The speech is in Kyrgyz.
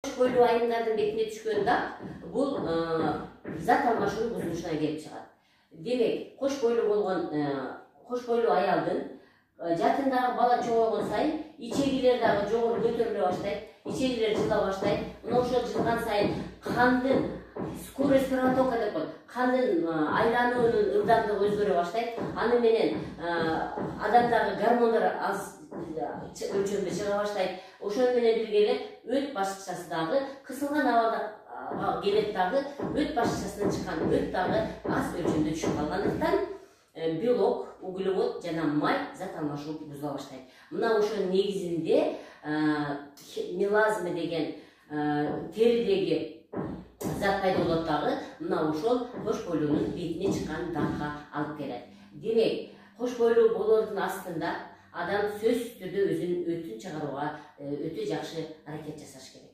Кош бойлуу айымдардын бетине түшкөн дак бул зат алмашуунун бузулушуна келип чыгат. Демек, кош бойлуу болгон кош бойлуу аялдын жатындагы бала чогойгон сайын ичегилер дагы жогору көтөрүлө баштайт, ичегилер жыла баштайт. Мына ошол жылган сайын кандын скорость кровотока деп коет. Кандын айлануунун ылдамдыгы өзгөрө баштайт. Аны менен адамдагы гормондор аз өлчөмдө чыга баштайт. Ошол менен бирге эле өт башкычасы дагы кысылган абалда келет дагы өт башкычасынан чыккан өт дагы аз өлчөмдө түшүп калгандыктан белок, углевод жана май зат алмашуу бузула баштайт. Мына ошонун негизинде мелазма деген теридеги зат пайда болот дагы мына ошол кош бойлуунун бетине чыккан дакка алып келет. Демек, кош бойлуу болоордун астында адам сөзсүз түрдө өзүнүн өтүн чыгарууга өтө жакшы аракет жасаш керек.